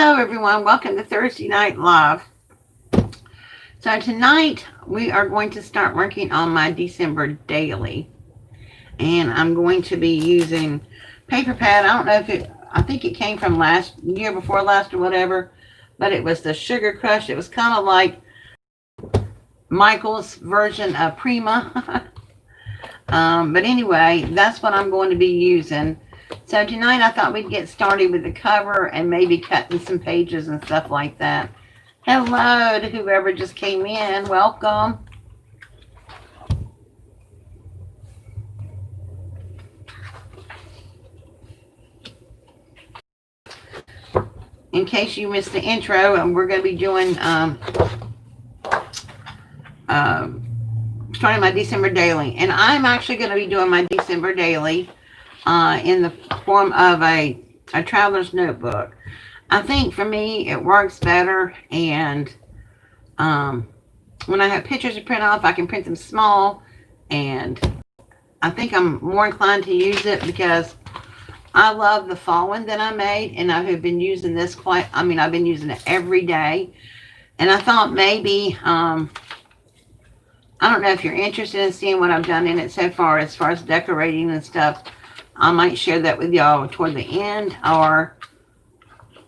Hello everyone, welcome to Thursday Night Live. So tonight we are going to start working on my December daily. And I'm going to be using paper pad. I don't know if I think it came from year before last or whatever. But it was the Sugar Crush. It was kind of like Michael's version of Prima. But anyway, that's what I'm going to be using. So tonight I thought we'd get started with the cover and maybe cutting some pages and stuff like that. Hello to whoever just came in. Welcome. In case you missed the intro, and we're going to be doing starting my December daily. And I'm actually going to be doing my December daily in the form of a traveler's notebook. I think for me it works better, and when I have pictures to print off, I can print them small, and I think I'm more inclined to use it because I love the fall one that I made, and I have been using this I've been using it every day. And I thought maybe, I don't know if you're interested in seeing what I've done in it so far as decorating and stuff. I might share that with y'all toward the end or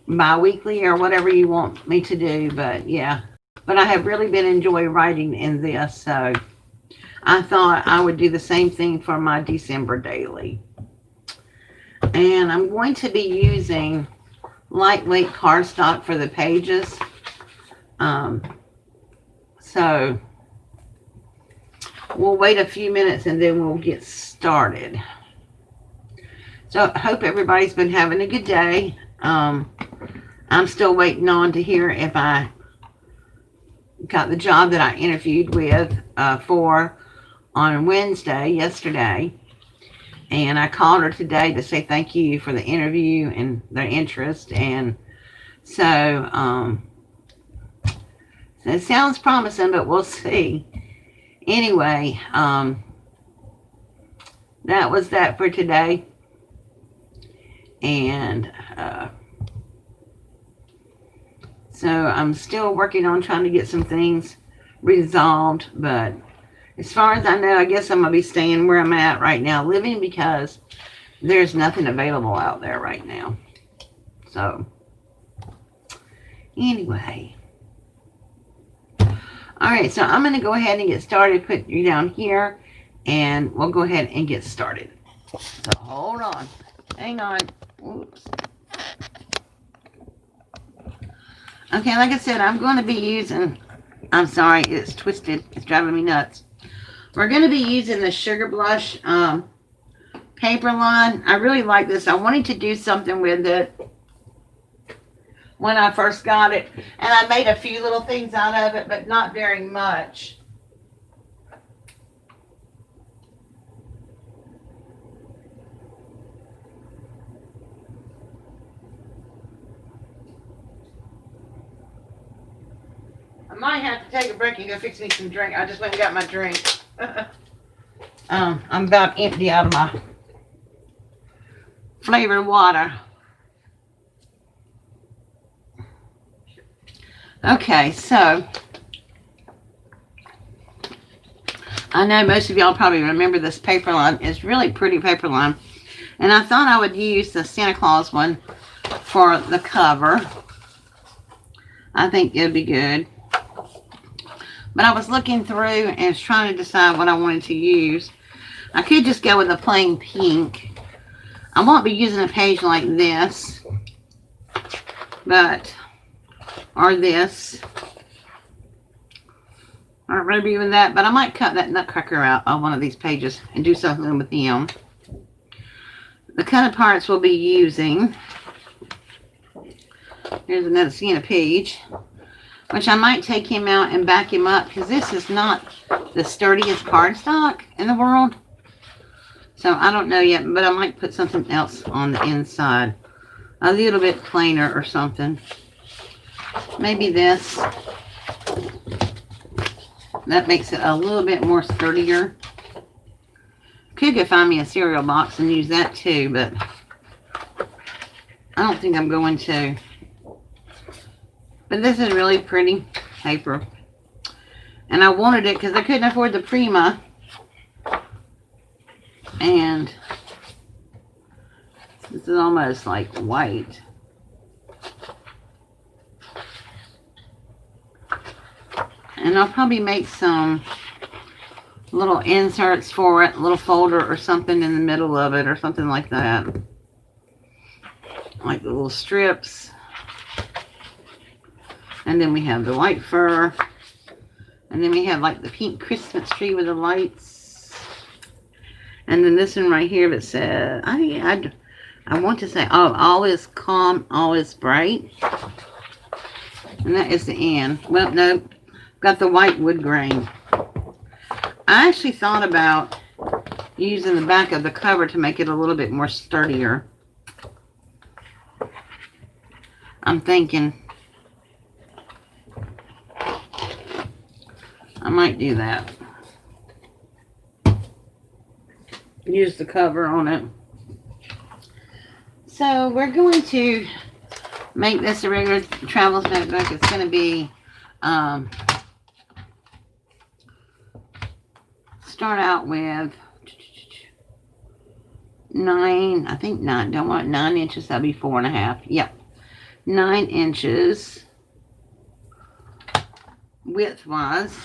bi-weekly or whatever you want me to do. But yeah, but I have really been enjoying writing in this, so I thought I would do the same thing for my December daily. And I'm going to be using lightweight cardstock for the pages. So we'll wait a few minutes and then we'll get started. So I hope everybody's been having a good day. I'm still waiting on to hear if I got the job that I interviewed with for on Wednesday, yesterday. And I called her today to say thank you for the interview and their interest. And so it sounds promising, but we'll see. Anyway, that was that for today. And so I'm still working on trying to get some things resolved. But as far as I know, I guess I'm going to be staying where I'm at right now, living, because there's nothing available out there right now. So anyway. All right, so I'm going to go ahead and get started, put you down here, and we'll go ahead and get started. So hold on. Hang on. Oops. Okay, like I said, I'm going to be using, I'm sorry, it's twisted. It's driving me nuts. We're going to be using the Sugar Blush paper line. I really like this. I wanted to do something with it when I first got it. And I made a few little things out of it, but not very much. I might have to take a break and go fix me some drink. I just went and got my drink. I'm about empty out of my flavored water. Okay, so I know most of y'all probably remember this paper line. It's really pretty paper line. And I thought I would use the Santa Claus one for the cover. I think it would be good. But I was looking through and was trying to decide what I wanted to use. I could just go with a plain pink. I won't be using a page like this, but, or this, or maybe even that, but I might cut that nutcracker out on one of these pages and do something with him. The cutted parts we'll be using, here's another Santa page, which I might take him out and back him up, because this is not the sturdiest cardstock in the world. So I don't know yet, but I might put something else on the inside. A little bit plainer or something. Maybe this. That makes it a little bit more sturdier. Could go find me a cereal box and use that too, but I don't think I'm going to. But this is really pretty paper. And I wanted it because I couldn't afford the Prima. And this is almost like white. And I'll probably make some little inserts for it, a little folder or something in the middle of it or something like that. Like the little strips. And then we have the white fur. And then we have like the pink Christmas tree with the lights. And then this one right here that says, I want to say, oh, all is calm, all is bright. And that is the end. Well, no, got the white wood grain. I actually thought about using the back of the cover to make it a little bit more sturdier. I'm thinking I might do that. Use the cover on it. So we're going to make this a regular travel notebook. It's going to be start out with 9, I think 9, don't want 9 inches, that'd be 4.5. Yep, 9 inches width-wise.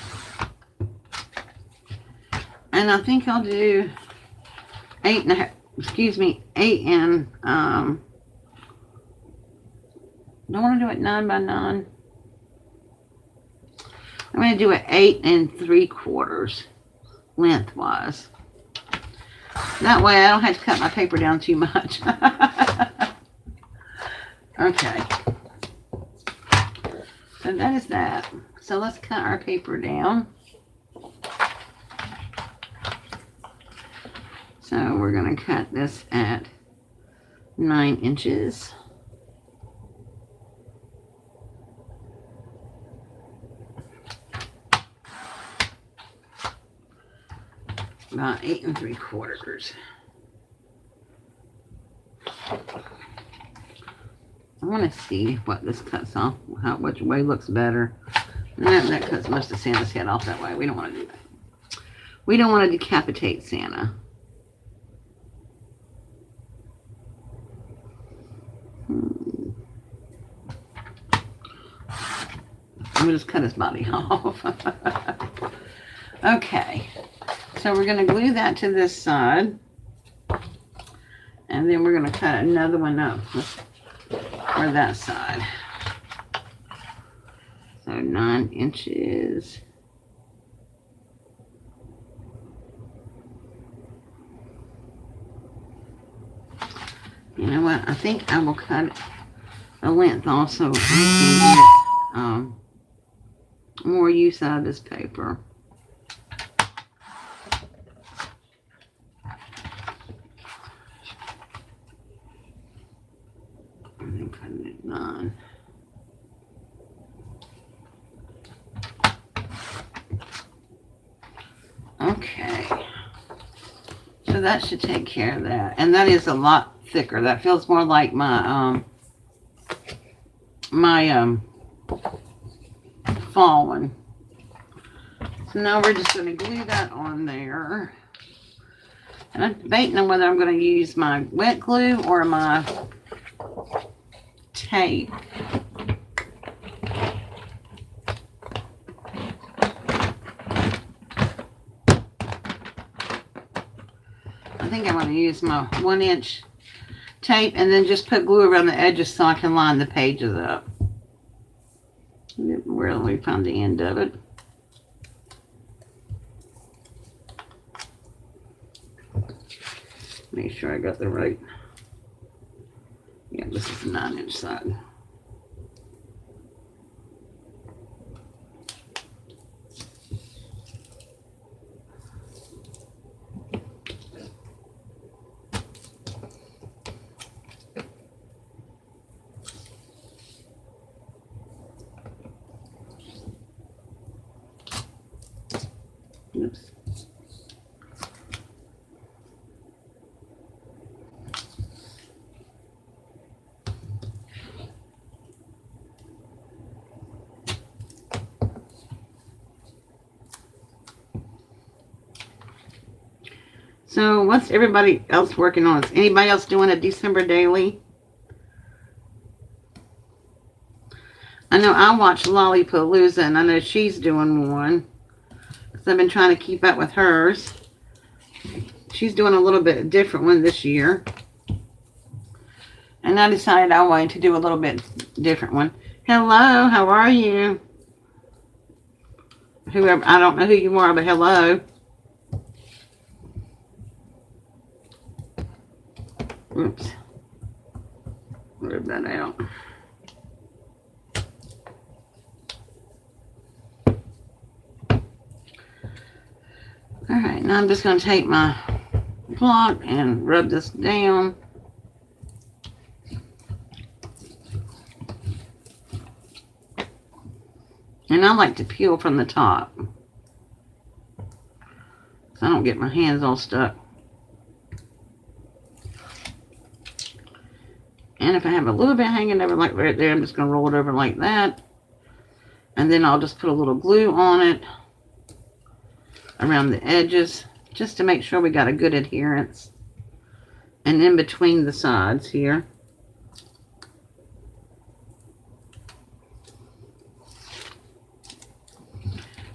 And I think I'll do 8.5, excuse me, 8 and, don't want to do it 9 by 9. I'm going to do it 8 3/4 lengthwise. That way I don't have to cut my paper down too much. Okay. So that is that. So let's cut our paper down. So we're going to cut this at 9 inches. About 8 3/4. I want to see what this cuts off, which way looks better. That cuts most of Santa's head off that way. We don't want to do that. We don't want to decapitate Santa. We'll just cut his body off. Okay. So we're going to glue that to this side. And then we're going to cut another one up for that side. So 9 inches. You know what? I think I will cut a length also. I can get more use out of this paper. I'm cutting it 9. Okay. So that should take care of that. And that is a lot thicker. That feels more like my fall one. So now we're just going to glue that on there. And I'm debating on whether I'm going to use my wet glue or my tape. I think I'm going to use my 1-inch tape and then just put glue around the edges so I can line the pages up. Where we found the end of it. Make sure I got the right. Yeah, this is the 9-inch side. Oops. So what's everybody else working on? Is anybody else doing a December daily? I know I watch Lollapalooza, and I know she's doing one. So I've been trying to keep up with hers. She's doing a little bit different one this year. And I decided I wanted to do a little bit different one. Hello, how are you? Whoever, I don't know who you are, but hello. Oops. Move that out. Alright, now I'm just going to take my block and rub this down. And I like to peel from the top, so I don't get my hands all stuck. And if I have a little bit hanging over like right there, I'm just going to roll it over like that. And then I'll just put a little glue on it around the edges, just to make sure we got a good adherence. And in between the sides here.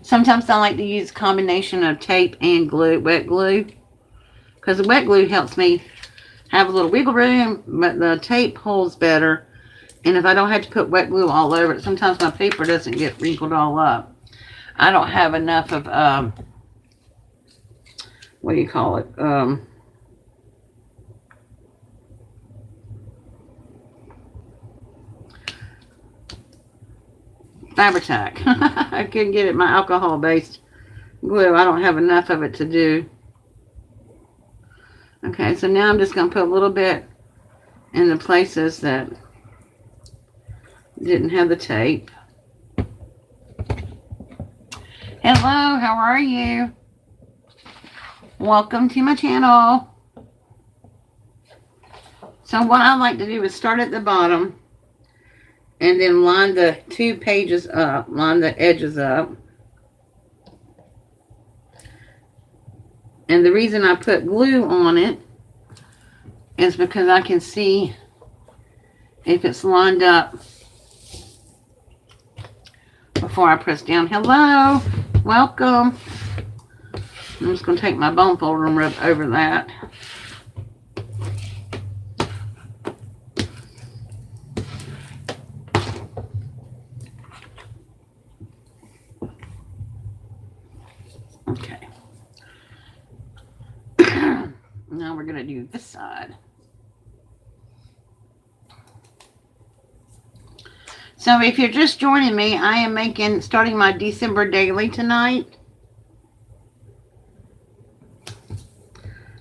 Sometimes I like to use a combination of tape and glue, wet glue. Because the wet glue helps me have a little wiggle room, but the tape holds better. And if I don't have to put wet glue all over it, sometimes my paper doesn't get wrinkled all up. I don't have enough of, what do you call it? Fabri-Tac. I couldn't get it, my alcohol-based glue. I don't have enough of it to do. Okay, so now I'm just going to put a little bit in the places that didn't have the tape. Hello, how are you? Welcome to my channel. So what I like to do is start at the bottom and then line the 2 pages up, line the edges up. And the reason I put glue on it is because I can see if it's lined up before I press down. Hello, welcome. I'm just going to take my bone folder and rub over that. Okay. Now we're going to do this side. So if you're just joining me, I am starting my December daily tonight.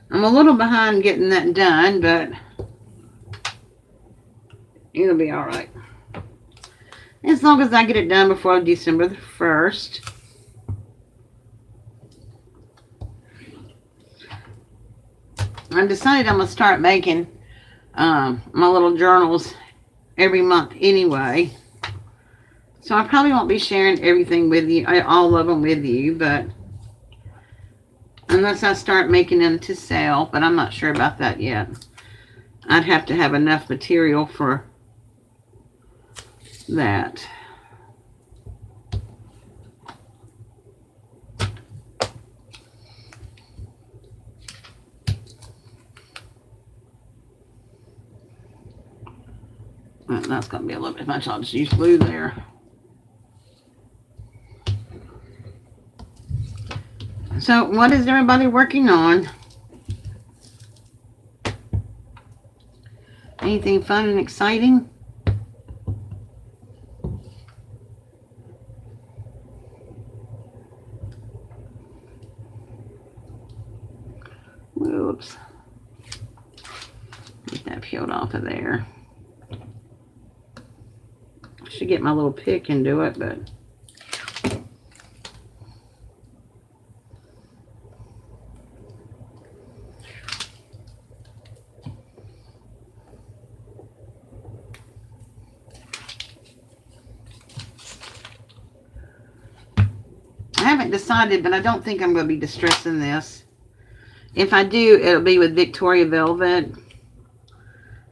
I'm a little behind getting that done, but it'll be all right. As long as I get it done before December the 1st. I decided I'm going to start making my little journals every month anyway. So I probably won't be sharing everything with you, all of them with you, but unless I start making them to sell, but I'm not sure about that yet. I'd have to have enough material for that. Well, that's going to be a little bit much. I'll just use glue there. So what is everybody working on? Anything fun and exciting? Whoops. Get that peeled off of there. I should get my little pick and do it, but I haven't decided, but I don't think I'm going to be distressing this. If I do, it'll be with Victoria Velvet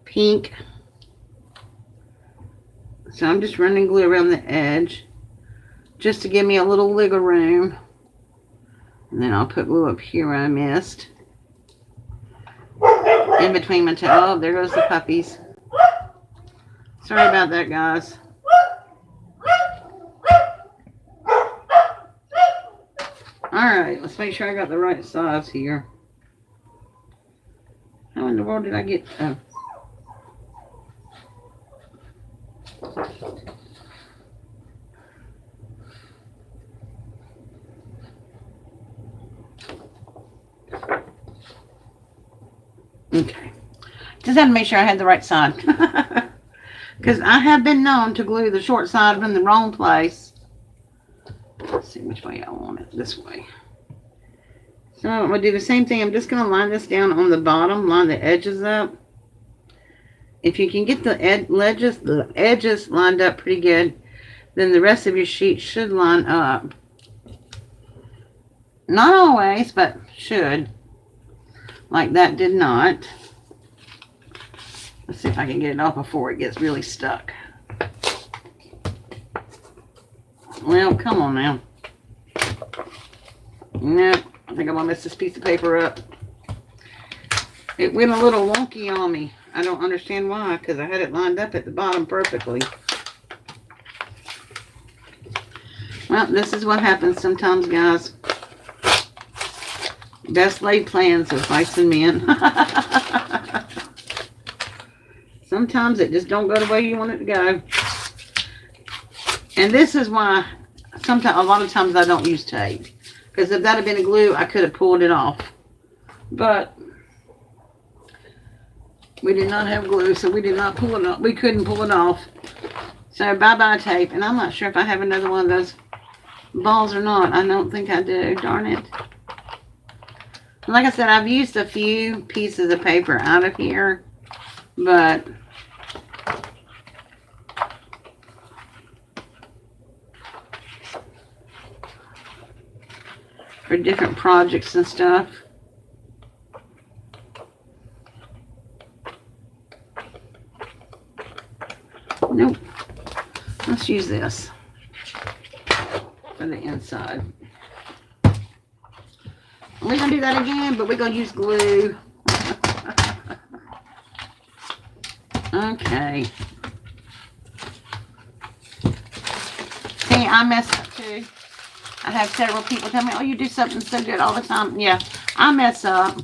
Pink. So I'm just running glue around the edge just to give me a little wiggle room. And then I'll put glue up here where I missed. In between my toes. Oh, there goes the puppies. Sorry about that, guys. Alright, let's make sure I got the right size here. How in the world did I get... Oh. Okay. Just had to make sure I had the right side. Because I have been known to glue the short side in the wrong place. Let's see which way I want it. This way. So I'm going to do the same thing. I'm just going to line this down on the bottom. Line the edges up. If you can get the edges lined up pretty good, then the rest of your sheet should line up. Not always, but should. Like that did not. Let's see if I can get it off before it gets really stuck. Well, come on now. Nope, I think I'm gonna mess this piece of paper up. It went a little wonky on me. I don't understand why, because I had it lined up at the bottom perfectly. Well, this is what happens sometimes, guys. Best laid plans of mice and men. Sometimes it just don't go the way you want it to go. And this is why a lot of times I don't use tape. Because if that had been a glue, I could have pulled it off. But we did not have glue, so we did not pull it off. We couldn't pull it off. So bye-bye tape. And I'm not sure if I have another one of those balls or not. I don't think I do. Darn it. Like I said, I've used a few pieces of paper out of here, but for different projects and stuff. Nope. Let's use this for the inside. We're going to do that again, but we're going to use glue. Okay. See, I mess up too. I have several people tell me, oh, you do something so good all the time. Yeah, I mess up.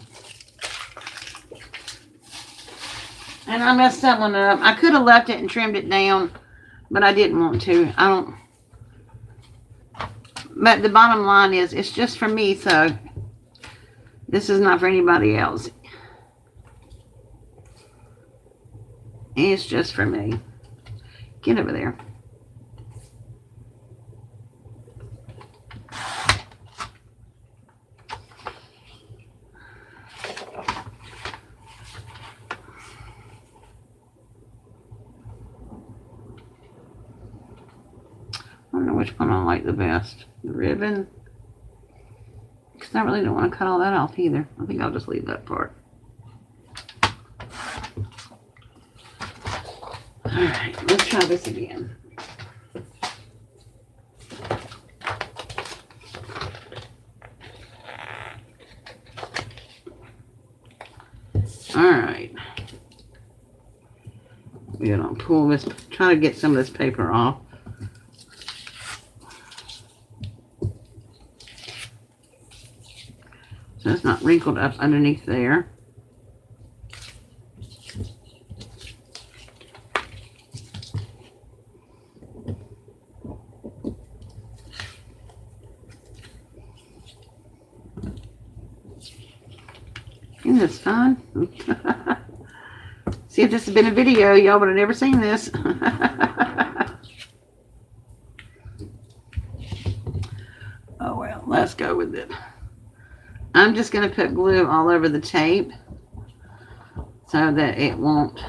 And I messed that one up. I could have left it and trimmed it down, but I didn't want to. But the bottom line is, it's just for me, so this is not for anybody else. It's just for me. Get over there. I don't know which one I like the best. The ribbon. Because I really don't want to cut all that off either. I think I'll just leave that part. Alright, let's try this again. Alright. We're going to pull this, try to get some of this paper off. So it's not wrinkled up underneath there. Isn't this fun? See, if this had been a video, y'all would have never seen this. Oh well, let's go with it. I'm just going to put glue all over the tape so that it won't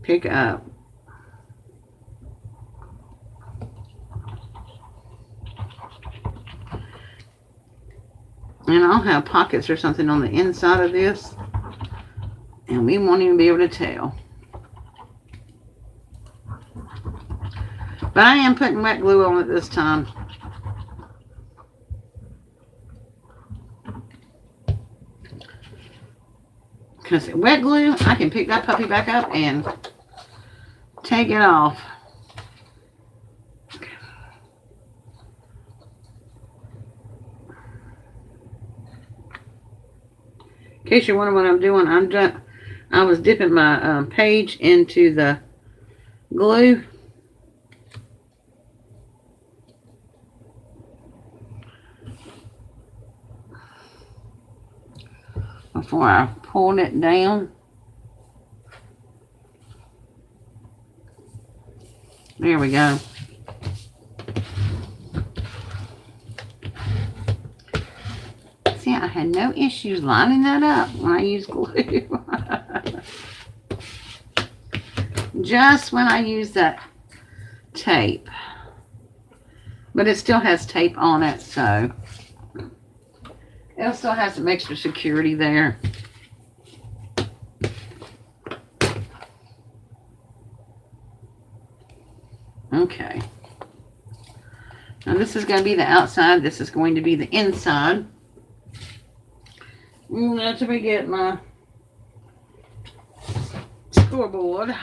pick up. And I'll have pockets or something on the inside of this. And we won't even be able to tell. But I am putting wet glue on it this time. Because wet glue, I can pick that puppy back up and take it off. In case you're wondering what I'm doing, I was dipping my page into the glue. Before I pulled it down. There we go. See, I had no issues lining that up when I used glue. Just when I use that tape. But it still has tape on it, so it still has some extra security there. Okay. Now this is going to be the outside. This is going to be the inside. Not to forget my scoreboard.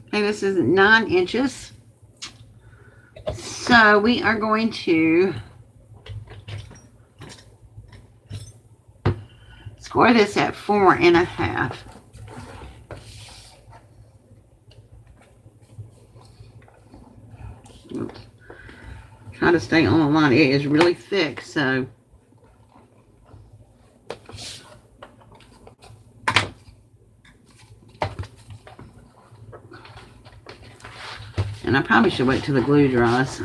Okay, this is 9 inches. So we are going to score this at 4.5. Oops. Try to stay on the line. It is really thick, so and I probably should wait till the glue dries.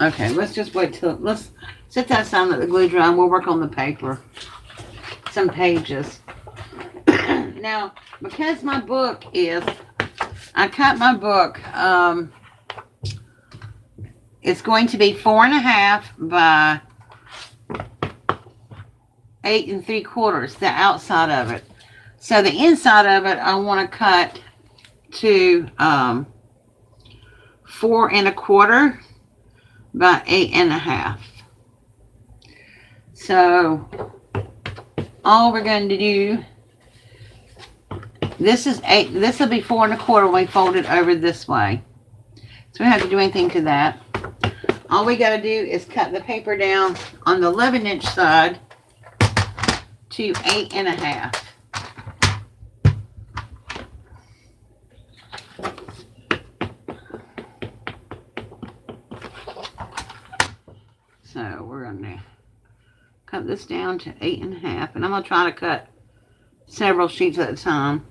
Okay, let's just wait till, let's set that aside and let the glue dry, and we'll work on the paper. Some pages. Now, because my book is, I cut my book, it's going to be 4.5 by 8 3/4, the outside of it. So the inside of it, I want to cut to 4 1/4 by 8.5. So all we're going to do, this is 8. This will be 4 1/4 when we fold it over this way. So we don't have to do anything to that. All we got to do is cut the paper down on the 11-inch side to 8.5. So we're going to cut this down to 8.5, and I'm going to try to cut several sheets at a time.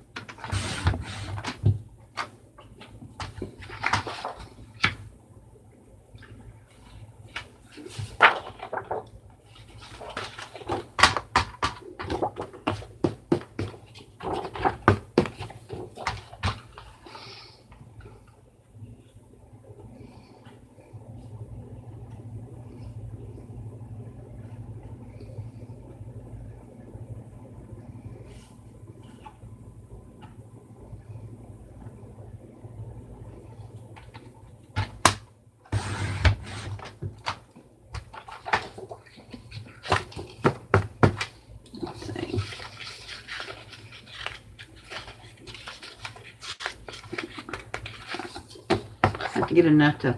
Get enough to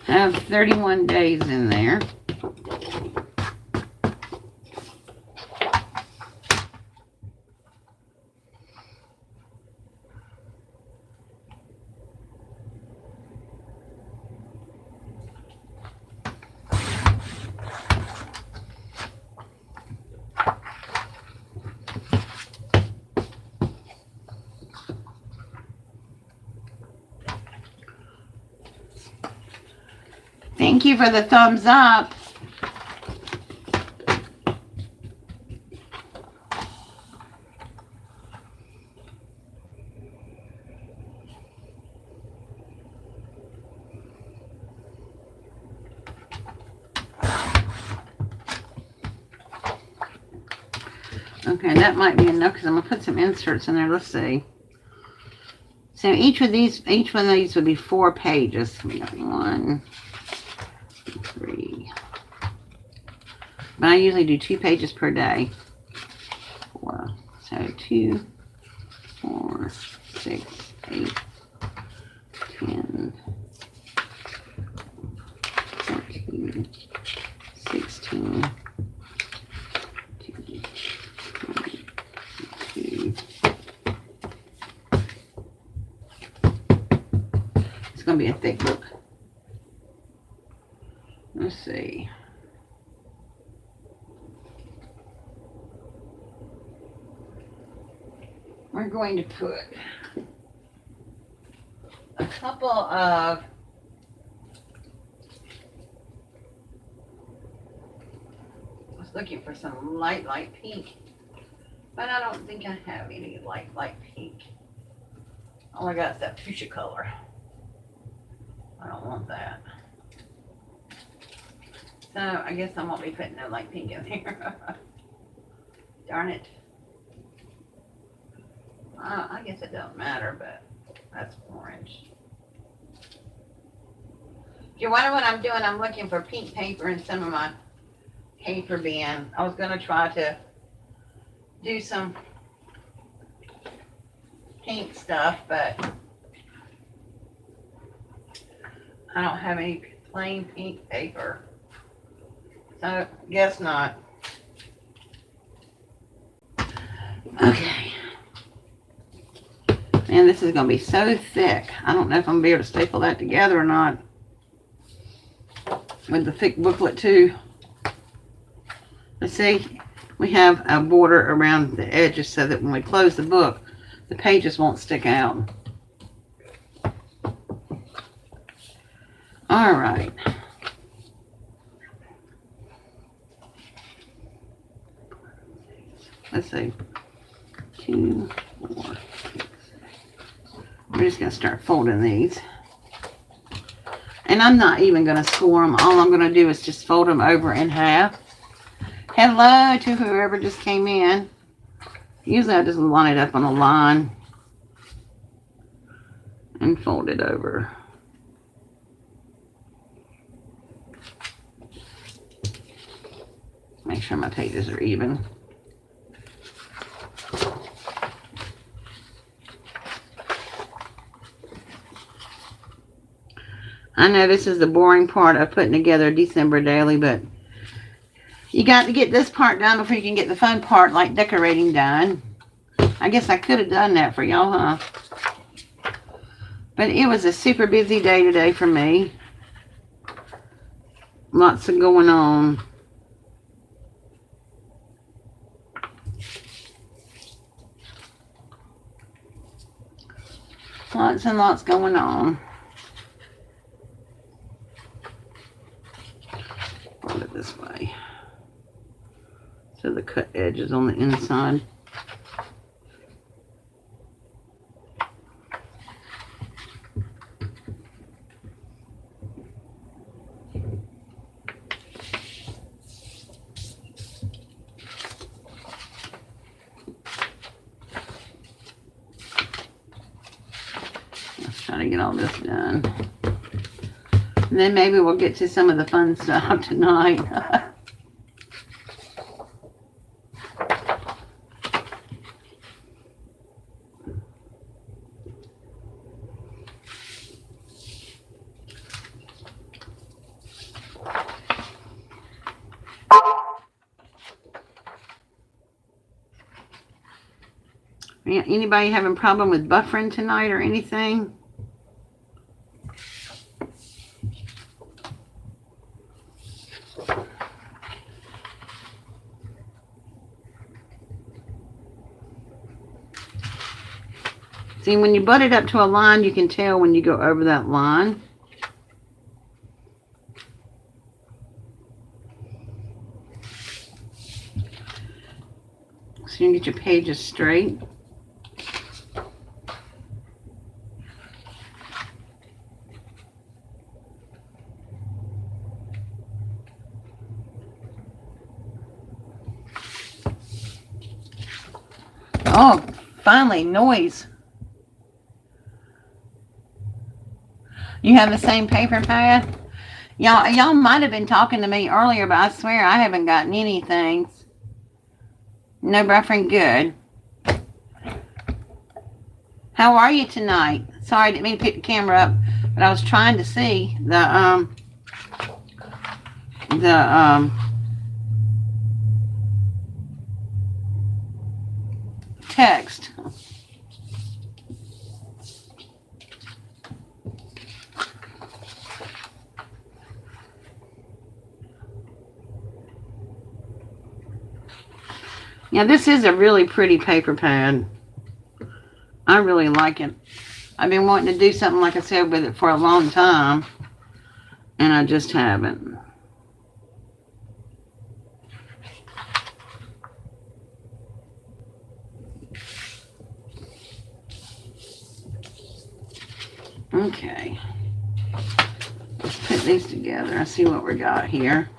have 31 days in there. Thank you for the thumbs up. Okay, that might be enough because I'm going to put some inserts in there. Let's see. So each one of these would be 4 pages. We got 1, 2, 3. But I usually do 2 pages per day. 4. So 2, 4, 6, 8, 10, 14, 16, 22. It's going to be a thick book. Let's see. We're going to put a couple of I was looking for some light pink, but I don't think I have any light pink. All I got is that fuchsia color. I don't want that. So I guess I won't be putting no light pink in there. Darn it. I guess it don't matter, but that's orange. If you're wondering what I'm doing, I'm looking for pink paper in some of my paper bin. I was going to try to do some pink stuff, but I don't have any plain pink paper. So, guess not. Okay. Man, this is going to be so thick. I don't know if I'm going to be able to staple that together or not. With the thick booklet, too. Let's see. We have a border around the edges so that when we close the book, the pages won't stick out. All right. Let's see. 2, 4, 6. We're just going to start folding these. And I'm not even going to score them. All I'm going to do is just fold them over in half. Hello to whoever just came in. Usually I just line it up on a line and fold it over. Make sure my pages are even. I know this is the boring part of putting together December daily, but you got to get this part done before you can get the fun part like decorating done. I guess I could have done that for y'all, huh? But it was a super busy day today for me. Lots of going on. Lots and lots going on. Fold it this way. So the cut edge is on the inside. Let's try to get all this done. And then maybe we'll get to some of the fun stuff tonight. Anybody having a problem with buffering tonight or anything? See, when you butt it up to a line, you can tell when you go over that line. So you can get your pages straight. Oh, finally, noise. You have the same paper pad? Y'all might have been talking to me earlier, but I swear I haven't gotten anything. No buffering, good. How are you tonight? Sorry, I didn't mean to pick the camera up, but I was trying to see the text. Yeah, this is a really pretty paper pad. I really like it. I've been wanting to do something, like I said, with it for a long time, and I just haven't. Okay. Let's put these together and see what we got here.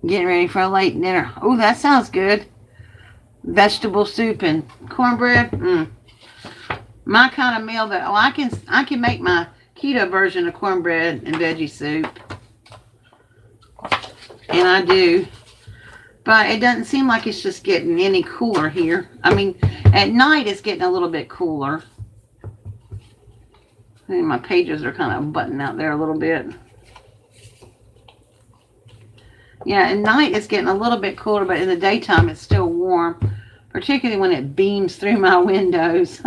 Getting ready for a late dinner. Oh, that sounds good. Vegetable soup and cornbread. My kind of meal. That I can make my keto version of cornbread and veggie soup, and I do. But it doesn't seem like it's just getting any cooler here. I mean, at night it's getting a little bit cooler. And my pages are kind of buttoned out there a little bit. Yeah, at night it's getting a little bit cooler, but in the daytime it's still warm, particularly when it beams through my windows.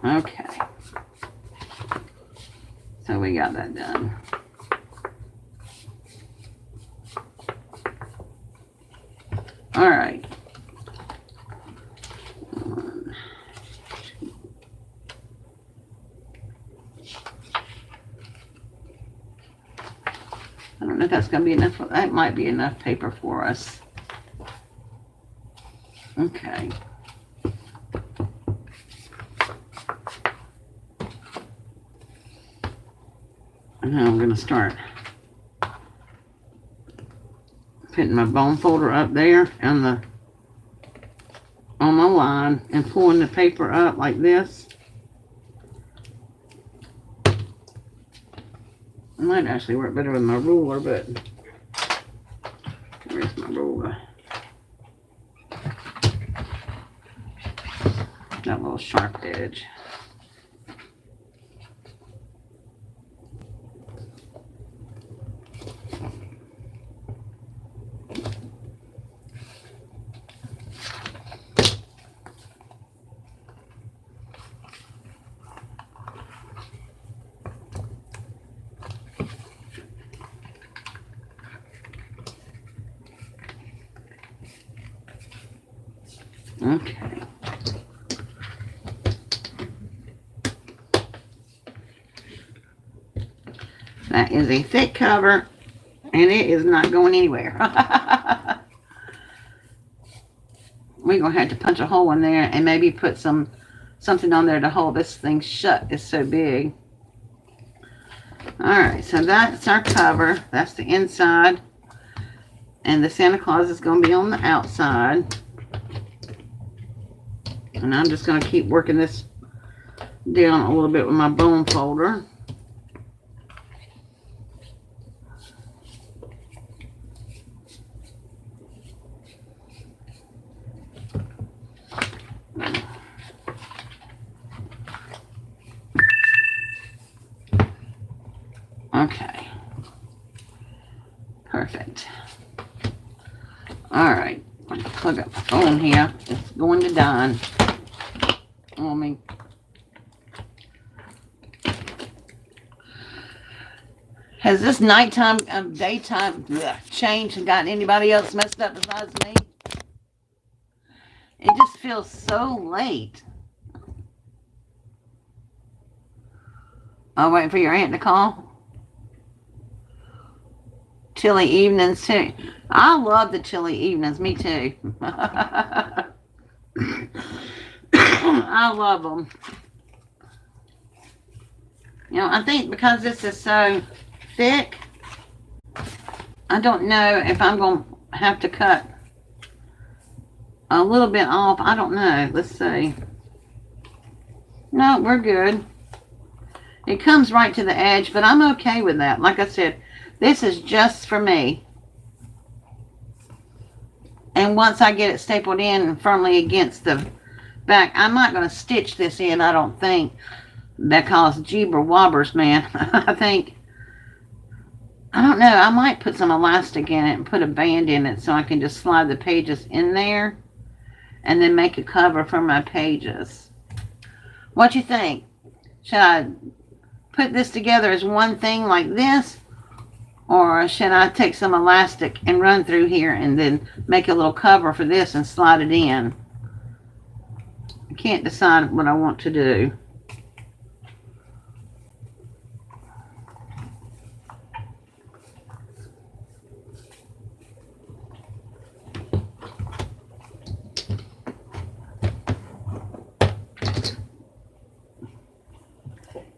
Okay. So we got that done. All right. I don't know if that's going to be enough. That might be enough paper for us. Okay. And now I'm going to start putting my bone folder up there on my line and pulling the paper up like this. It might actually work better with my ruler, but where's my ruler? That little sharp edge. Okay. That is a thick cover, and it is not going anywhere. We're going to have to punch a hole in there and maybe put something on there to hold this thing shut. It's so big. Alright, so that's our cover. That's the inside. And the Santa Claus is going to be on the outside. And I'm just going to keep working this down a little bit with my bone folder. Okay. Perfect. Alright. I'm going to plug up my phone here. It's going to die on me. Has this nighttime, daytime changed and gotten anybody else messed up besides me? It just feels so late. I'm waiting for your aunt to call. Chilly evenings too. I love the chilly evenings. Me too. I love them. You know, I think because this is so thick, I don't know if I'm going to have to cut a little bit off. I don't know. Let's see. No, we're good. It comes right to the edge, but I'm okay with that. Like I said, this is just for me. And once I get it stapled in firmly against the back, I'm not going to stitch this in, I don't think, because Jeeber Wobbers, man. I don't know, I might put some elastic in it and put a band in it so I can just slide the pages in there and then make a cover for my pages. What you think? Should I put this together as one thing like this? Or should I take some elastic and run through here and then make a little cover for this and slide it in? I can't decide what I want to do.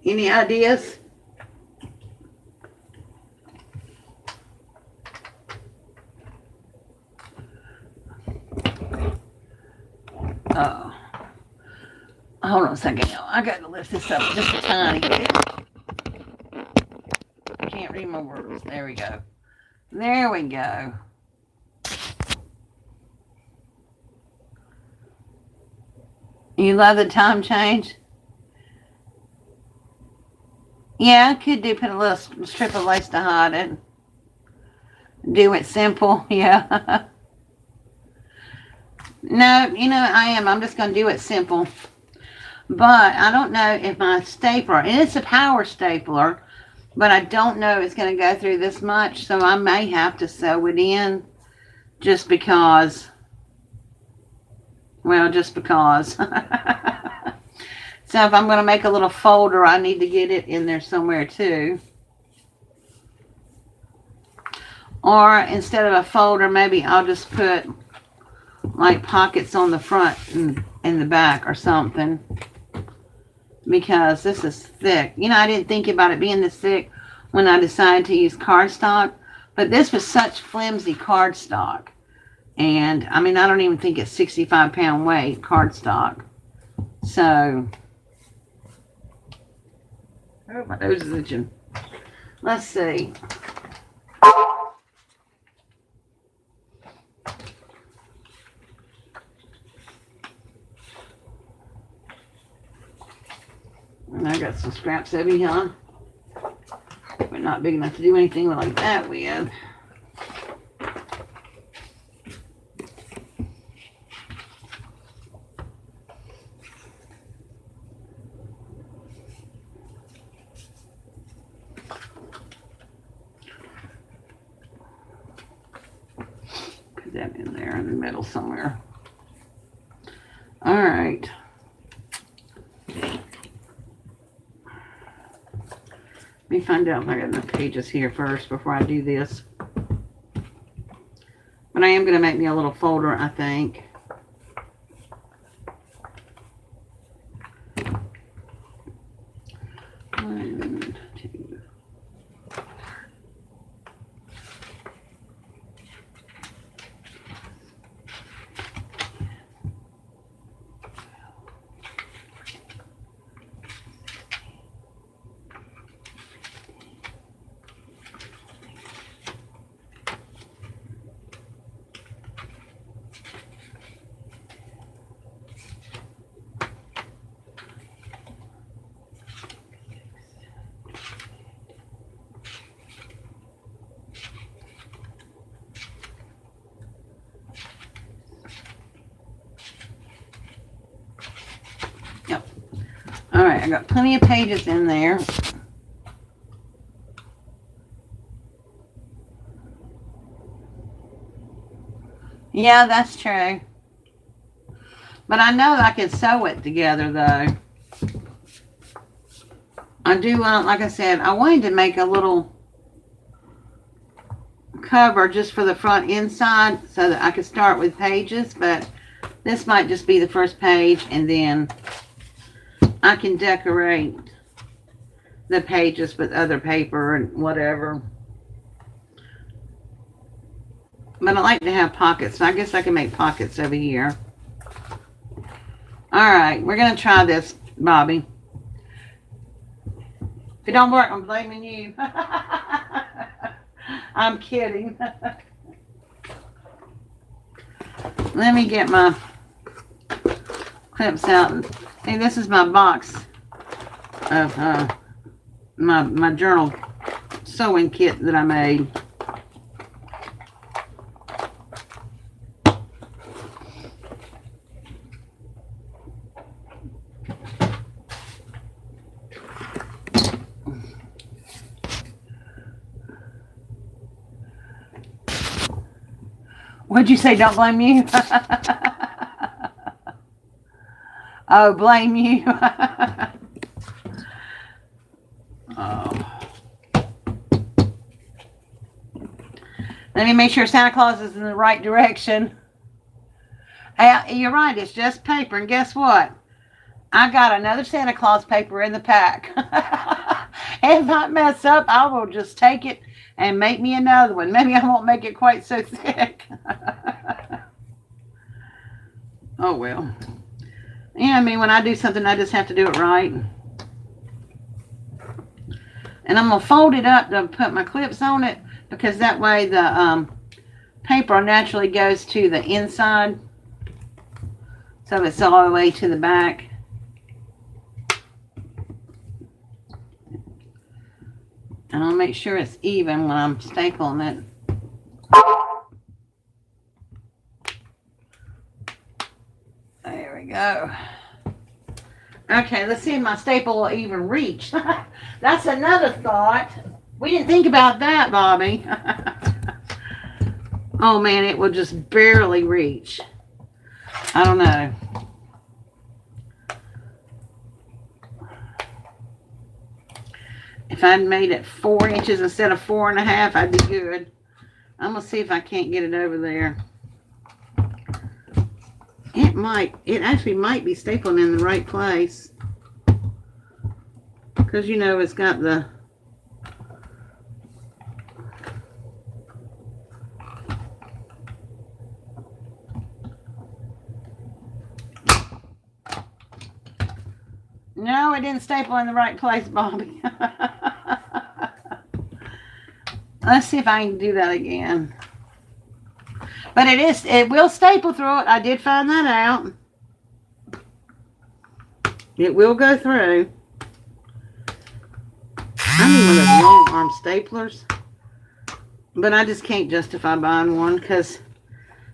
Any ideas? Hold on a second, y'all. I got to lift this up just a tiny bit. I can't read my words. There we go. There we go. You love the time change? Yeah, I could put a little strip of lace to hide it. Do it simple, yeah. No, you know, I'm just going to do it simple. But I don't know if my stapler, and it's a power stapler, but I don't know it's going to go through this much, so I may have to sew it in just because. Well, just because. So if I'm going to make a little folder, I need to get it in there somewhere too. Or instead of a folder, maybe I'll just put like pockets on the front and the back or something. Because this is thick. You know, I didn't think about it being this thick when I decided to use cardstock. But this was such flimsy cardstock. And, I mean, I don't even think it's 65-pound weight cardstock. So, oh, my nose is itching. Let's see. And I got some scraps of yarn, but not big enough to do anything like that with. Put that in there in the middle somewhere. All right. Let me find out if I got enough pages here first before I do this. But I am going to make me a little folder, I think. One, two. Yep. All right, I got plenty of pages in there. Yeah, that's true. But I know I can sew it together, though. I do want, like I said, I wanted to make a little cover just for the front inside so that I could start with pages, but this might just be the first page, and then I can decorate the pages with other paper and whatever. But I like to have pockets, so I guess I can make pockets over here. Alright, we're going to try this, Bobby. If it don't work, I'm blaming you. I'm kidding. Let me get my clips out. Hey, this is my box of my journal sewing kit that I made. What'd you say? Don't blame you? Oh, blame you. Oh. Let me make sure Santa Claus is in the right direction. Hey, you're right. It's just paper. And guess what? I got another Santa Claus paper in the pack. If I mess up, I will just take it and make me another one. Maybe I won't make it quite so thick. Oh, well. Yeah, I mean, when I do something, I just have to do it right. And I'm going to fold it up to put my clips on it, because that way the paper naturally goes to the inside. So it's all the way to the back. And I'll make sure it's even when I'm stapling it. There we go. Okay, let's see if my staple will even reach. That's another thought. We didn't think about that, Bobby. Oh man, it will just barely reach. I don't know. If I'd made it 4 inches instead of 4.5, I'd be good. I'm going to see if I can't get it over there. It actually might be stapling in the right place. Because, you know, it's got the... No, it didn't staple in the right place, Bobby. Let's see if I can do that again. But it will staple through it. I did find that out. It will go through. I need one of those long arm staplers. But I just can't justify buying one, because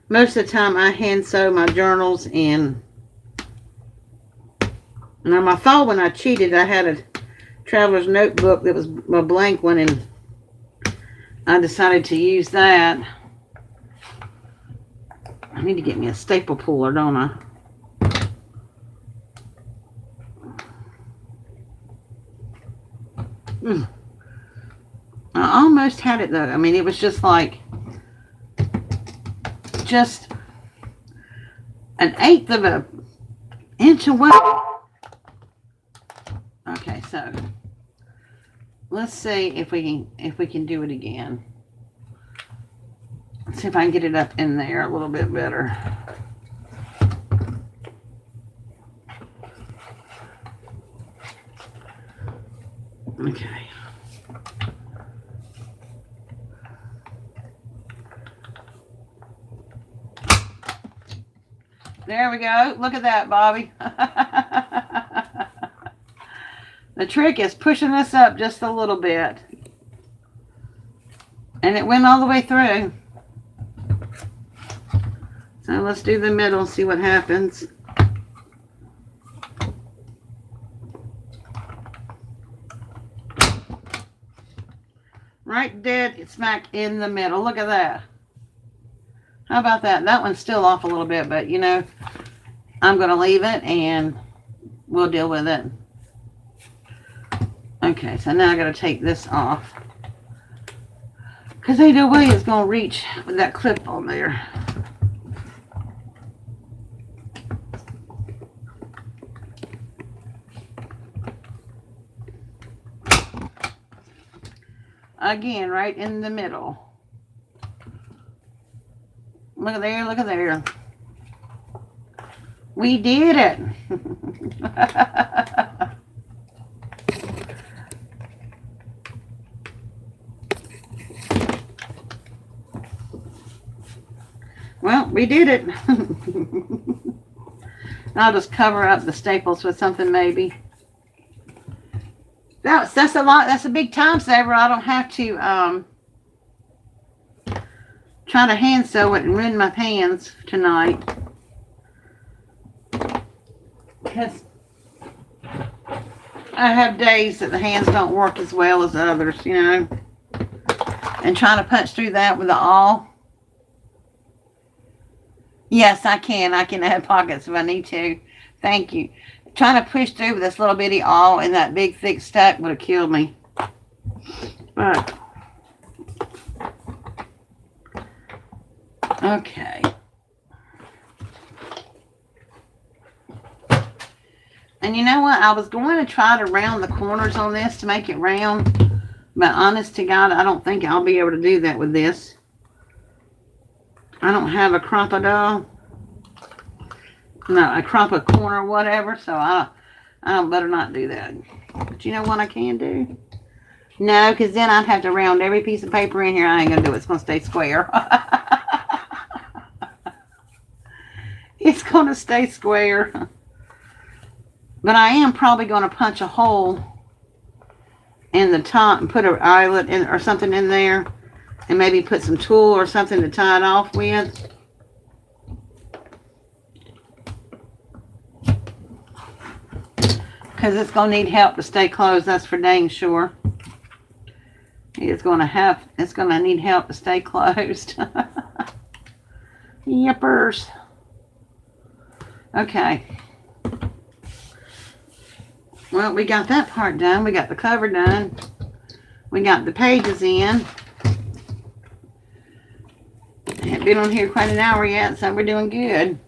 most of the time I hand sew my journals in. Now my fall, when I cheated, I had a traveler's notebook that was a blank one, and I decided to use that. I need to get me a staple puller, don't I? I almost had it though. I mean, it was just like, just an 1/8 of an inch away. Okay, so let's see if we can do it again. Let's see if I can get it up in there a little bit better. Okay. There we go. Look at that, Bobby. The trick is pushing this up just a little bit. And it went all the way through. So let's do the middle and see what happens. Right dead smack in the middle. Look at that. How about that? That one's still off a little bit, but you know, I'm going to leave it and we'll deal with it. Okay, so now I got to take this off. Because ain't no way it's going to reach with that clip on there. Again, right in the middle. Look at there, look at there. We did it. Well, we did it. I'll just cover up the staples with something maybe. That's a lot. That's a big time saver. I don't have to try to hand sew it and ruin my pans tonight. Because I have days that the hands don't work as well as others, you know. And trying to punch through that with the awl. Yes, I can. I can add pockets if I need to. Thank you. Trying to push through with this little bitty awl and that big thick stack would have killed me. But okay. And you know what? I was going to try to round the corners on this to make it round. But honest to God, I don't think I'll be able to do that with this. I don't have a crop-a-doll. No, a crop-a corner or whatever. So I better not do that. But you know what I can do? No, because then I'd have to round every piece of paper in here. I ain't going to do it. It's going to stay square. It's going to stay square. But I am probably going to punch a hole in the top and put an eyelet in or something in there. And maybe put some tulle or something to tie it off with. Because it's going to need help to stay closed. That's for dang sure. It's going to need help to stay closed. Yippers. Okay. Well, we got that part done. We got the cover done. We got the pages in. I haven't been on here quite an hour yet, so we're doing good.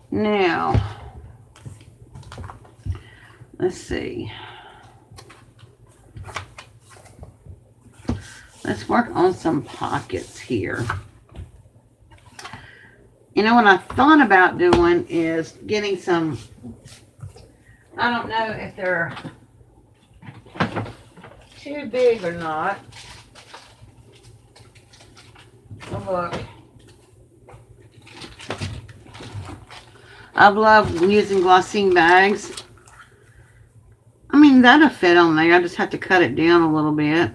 Now, let's see. Let's work on some pockets here. You know what I thought about doing is getting some, I don't know if they're too big or not. Oh, look. I love using glossine bags. I mean, that'll fit on there. I just have to cut it down a little bit.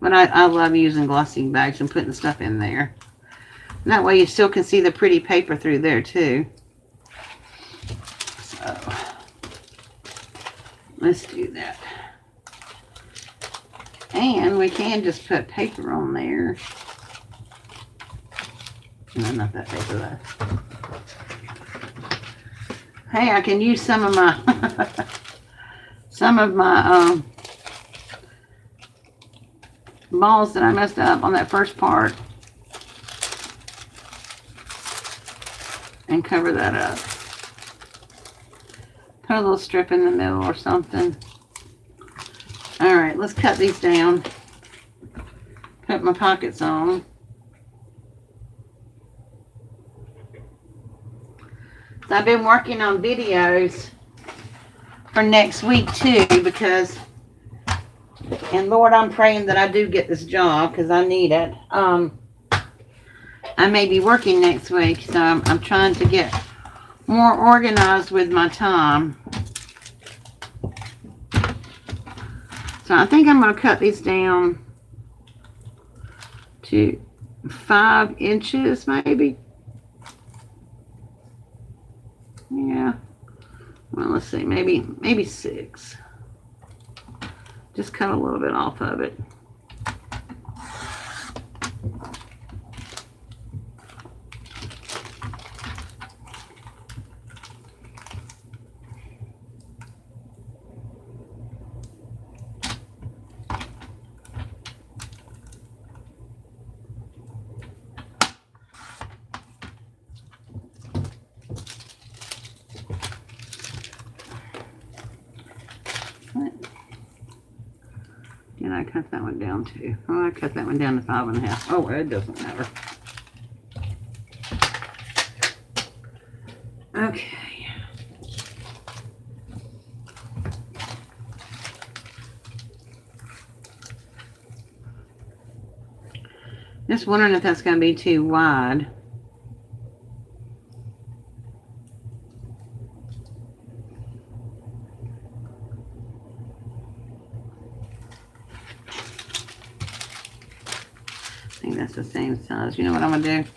But I love using glossine bags and putting stuff in there. And that way you still can see the pretty paper through there too. So, let's do that. And we can just put paper on there. No, not that paper though. Hey, I can use some of my balls that I messed up on that first part and cover that up. Put a little strip in the middle or something. All right, let's cut these down. Put my pockets on. So I've been working on videos for next week too, because, and Lord, I'm praying that I do get this job because I need it. I may be working next week, so I'm trying to get more organized with my time. So I think I'm going to cut these down to 5 inches maybe. Yeah. Well, let's see, maybe 6. Just cut a little bit off of it. did I cut that one down to? Oh, I cut that one down to 5.5. Oh, well, it doesn't matter. Okay. Just wondering if that's going to be too wide. I think that's the same size. You know what I'm going to do?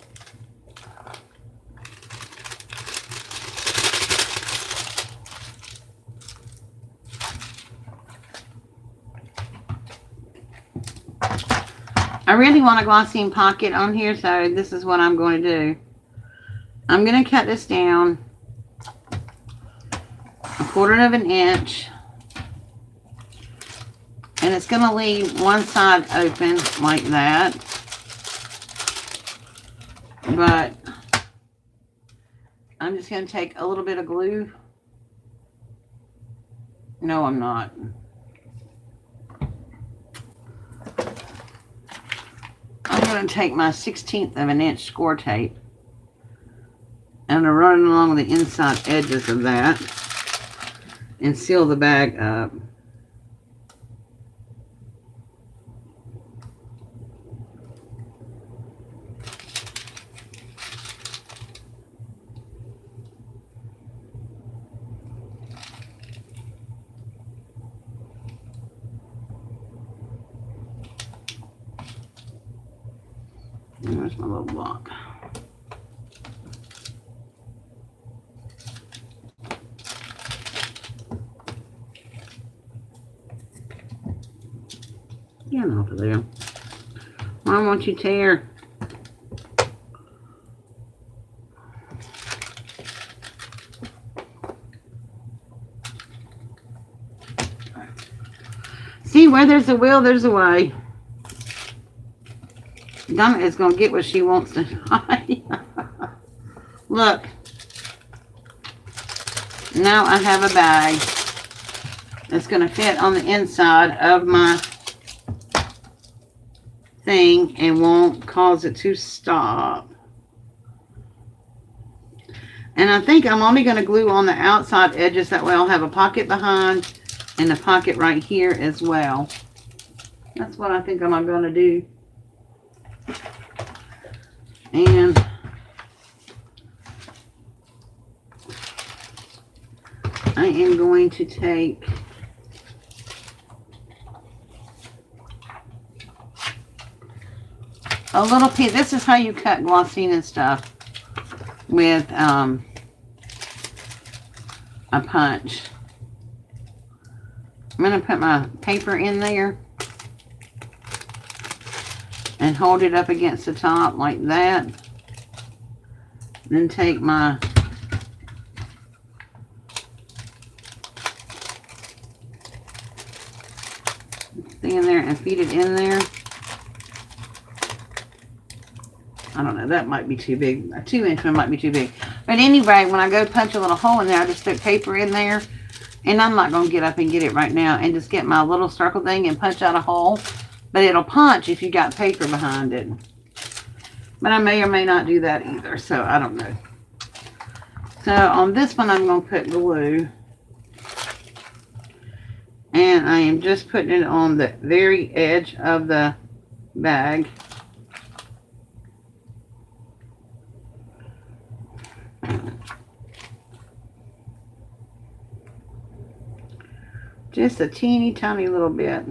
I really want a glossine pocket on here, so this is what I'm going to do. I'm going to cut this down 1/4 of an inch. And it's going to leave one side open like that. But I'm just going to take a little bit of glue. No, I'm not. I'm going to take my 1/16 of an inch score tape and I'm running along the inside edges of that and seal the bag up. Where's my little block? Get off of there. Why won't you tear? See, where there's a will, there's a way. Donna is going to get what she wants tonight. Look. Now I have a bag that's going to fit on the inside of my thing and won't cause it to stop. And I think I'm only going to glue on the outside edges. That way I'll have a pocket behind and a pocket right here as well. That's what I think I'm going to do. And I am going to take a little piece. This is how you cut glossine and stuff with a punch. I'm going to put my paper in there and hold it up against the top like that. Then take my thing in there and feed it in there. I don't know, that might be too big. A 2-inch one might be too big. But anyway, when I go punch a little hole in there, I just stick paper in there. And I'm not going to get up and get it right now and just get my little circle thing and punch out a hole. But it'll punch if you got paper behind it. But I may or may not do that either, so I don't know. So on this one, I'm going to put glue. And I am just putting it on the very edge of the bag. Just a teeny tiny little bit.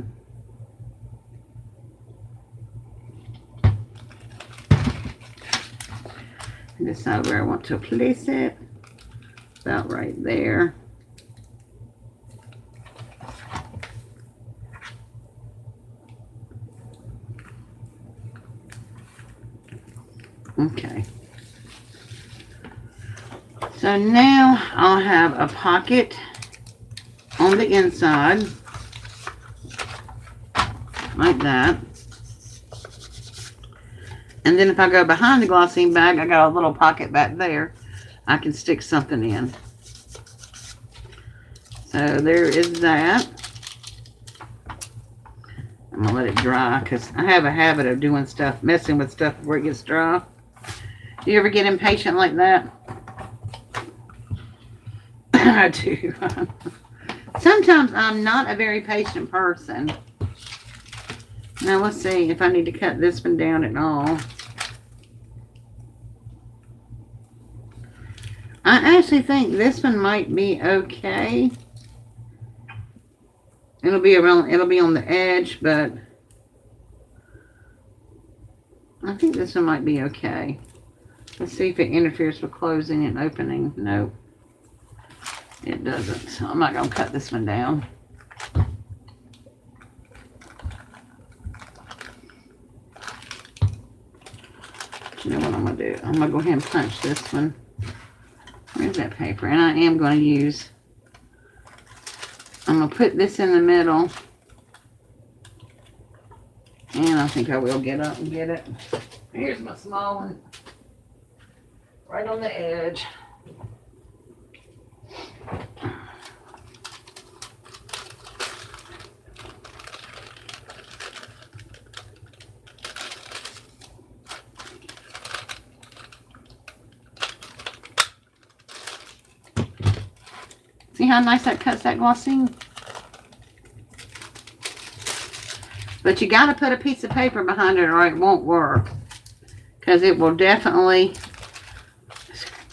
And decide where I want to place it. About right there. Okay. So now I'll have a pocket on the inside, like that. And then if I go behind the glossine bag, I got a little pocket back there. I can stick something in. So there is that. I'm going to let it dry because I have a habit of doing stuff, messing with stuff before it gets dry. Do you ever get impatient like that? I do. Sometimes I'm not a very patient person. Now let's see if I need to cut this one down at all. I actually think this one might be okay. It'll be on the edge, but I think this one might be okay. Let's see if it interferes with closing and opening. Nope. It doesn't. So I'm not going to cut this one down. You know what I'm going to do? I'm going to go ahead and punch this one. Where's that paper? And I am going to use, I'm going to put this in the middle. And I think I will get up and get it. Here's my small one. Right on the edge. See how nice that cuts that glossine? But you got to put a piece of paper behind it or it won't work. Because it will definitely,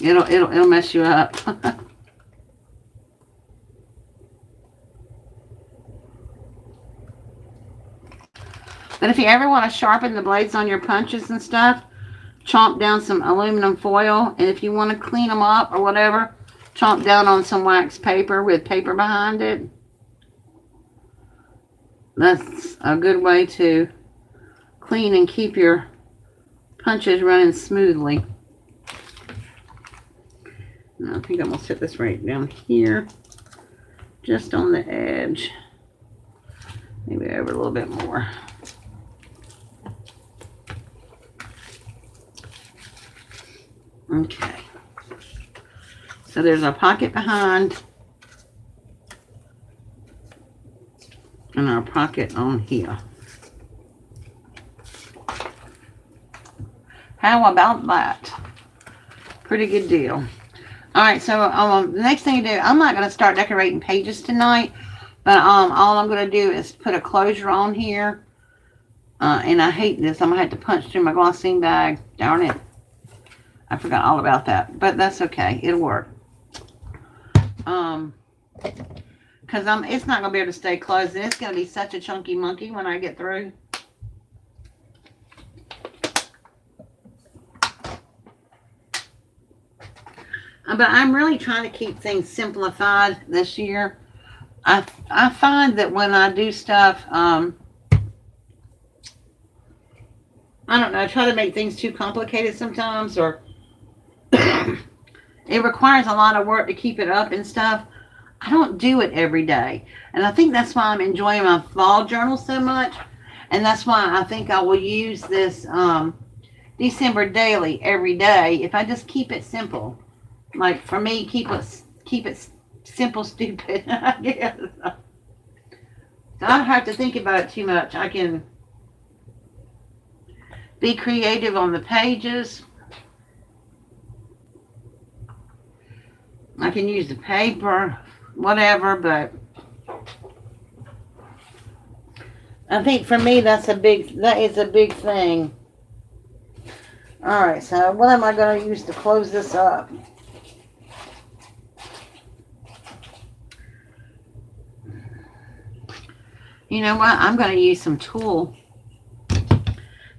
it'll mess you up. But if you ever want to sharpen the blades on your punches and stuff, chomp down some aluminum foil. And if you want to clean them up or whatever, chomp down on some wax paper with paper behind it. That's a good way to clean and keep your punches running smoothly. Now, I think I'm going to set this right down here, just on the edge. Maybe over a little bit more. Okay. So there's a pocket behind and our pocket on here. How about that? Pretty good deal. All right, so the next thing to do, I'm not going to start decorating pages tonight, but all I'm going to do is put a closure on here. And I hate this. I'm going to have to punch through my glossine bag. Darn it. I forgot all about that, but that's okay. It'll work. Because it's not going to be able to stay closed, and it's going to be such a chunky monkey when I get through. But I'm really trying to keep things simplified this year. I find that when I do stuff, I don't know, I try to make things too complicated sometimes, or it requires a lot of work to keep it up and stuff. I don't do it every day. And I think that's why I'm enjoying my fall journal so much. And that's why I think I will use this December daily every day if I just keep it simple. Like for me, keep it simple, stupid. I guess. So I don't have to think about it too much. I can be creative on the pages. I can use the paper, whatever, but I think for me that is a big thing. All right, so what am I going to use to close this up? You know what? I'm going to use some tulle.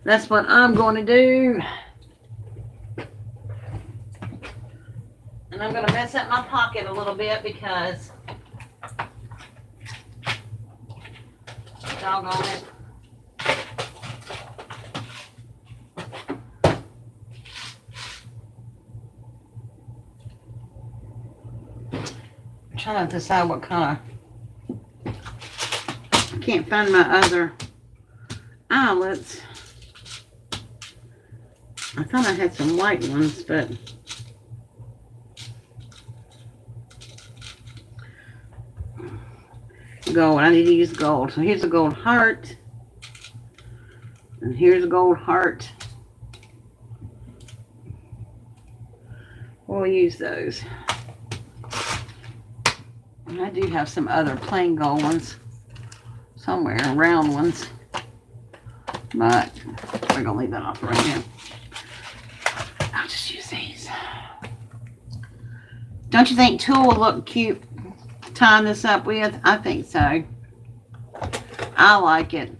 That's what I'm going to do. And I'm going to mess up my pocket a little bit because doggone it. I'm trying to decide what kind of... I can't find my other eyelets. I thought I had some white ones, but gold. I need to use gold. So here's a gold heart. And here's a gold heart. We'll use those. And I do have some other plain gold ones somewhere, round ones. But we're going to leave that off right now. I'll just use these. Don't you think tulle will look cute tying this up with? I think so. I like it.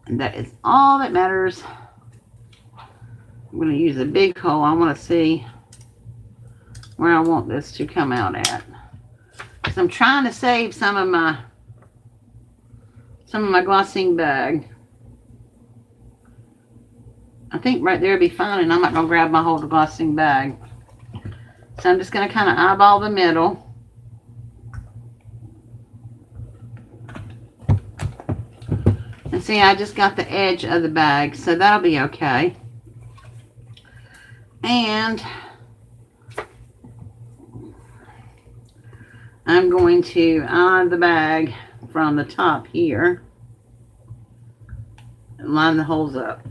And that is all that matters. I'm going to use a big hole. I want to see where I want this to come out at. Because I'm trying to save some of my glossing bag. I think right there would be fine, and I'm not going to grab my whole glossing bag. So I'm just going to kind of eyeball the middle. And see, I just got the edge of the bag, so that'll be okay. And I'm going to eye the bag from the top here and line the holes up.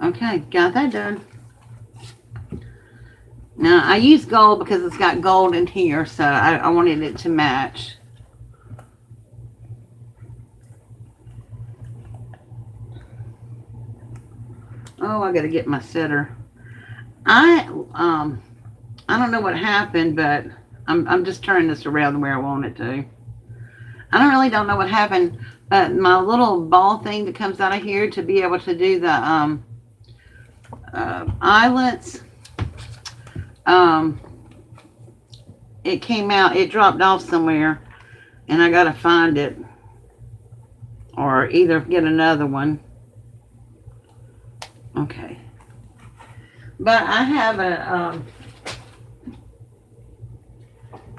Okay, got that done. Now, I use gold because it's got gold in here, so I wanted it to match. Oh, I got to get my setter. I don't know what happened, but I'm just turning this around where I want it to. I don't know what happened, but my little ball thing that comes out of here to be able to do the eyelets, it came out, it dropped off somewhere, and I gotta find it, or either get another one. Okay, but I have an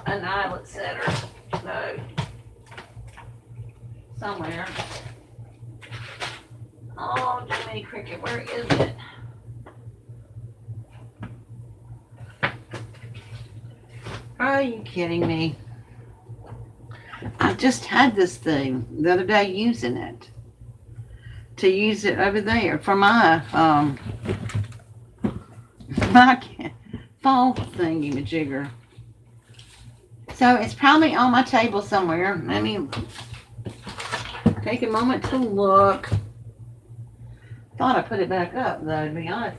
eyelet setter, so somewhere. Oh, Jiminy Cricket, where is it? Are you kidding me? I just had this thing the other day using it. To use it over there for my my fall thingy-majigger. So it's probably on my table somewhere. Let me take a moment to look. Thought I put it back up though, to be honest.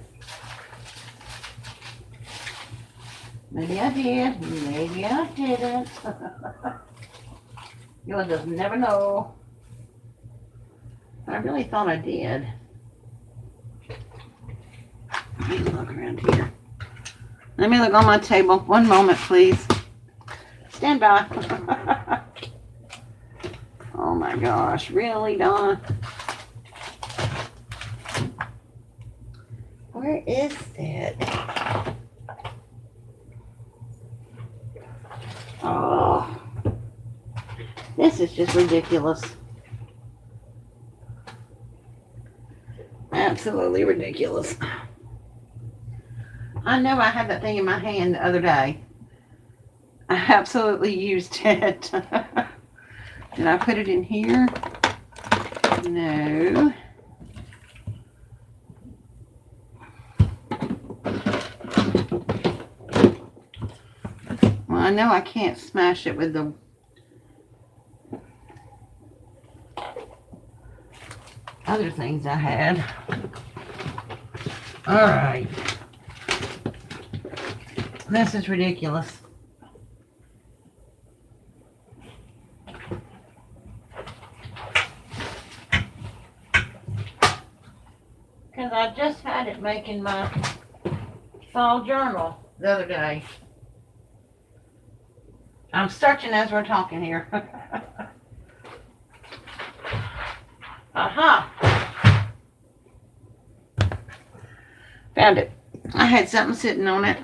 Maybe I did, maybe I didn't. You'll just never know. I really thought I did. Let me look around here. Let me look on my table. One moment, please. Stand by. Oh my gosh, really, Donna? Where is it? Oh, this is just ridiculous. Absolutely ridiculous. I know I had that thing in my hand the other day. I absolutely used it. Did I put it in here? No. Well, I know I can't smash it with the other things I had. All right. This is ridiculous. Because I just had it making my fall journal the other day. I'm searching as we're talking here. Aha! Found it. I had something sitting on it.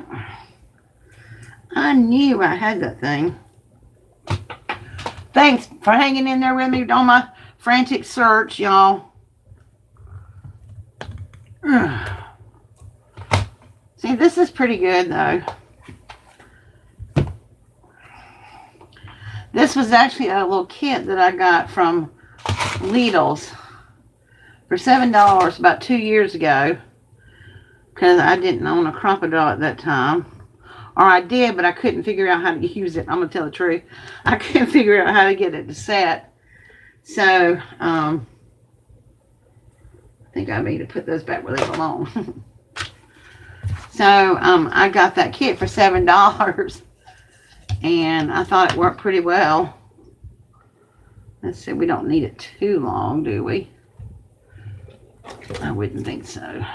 I knew I had that thing. Thanks for hanging in there with me on my frantic search, y'all. See, this is pretty good, though. This was actually a little kit that I got from Lidl's. for $7 about 2 years ago, because I didn't own a Crocodile at that time. Or I did, but I couldn't figure out how to use it. I'm going to tell the truth. I couldn't figure out how to get it to set. So, I think I need to put those back where they belong. So, I got that kit for $7. And I thought it worked pretty well. Let's see, we don't need it too long, do we? I wouldn't think so.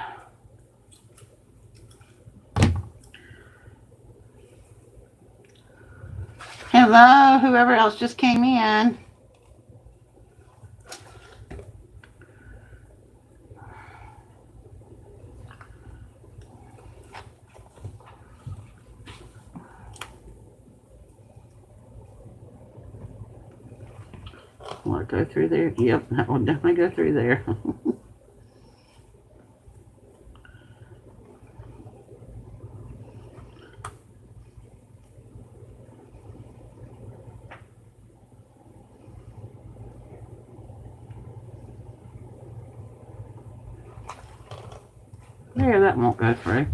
Hello, whoever else just came in. Will it go through there? Yep, that will definitely go through there. There, that won't go through.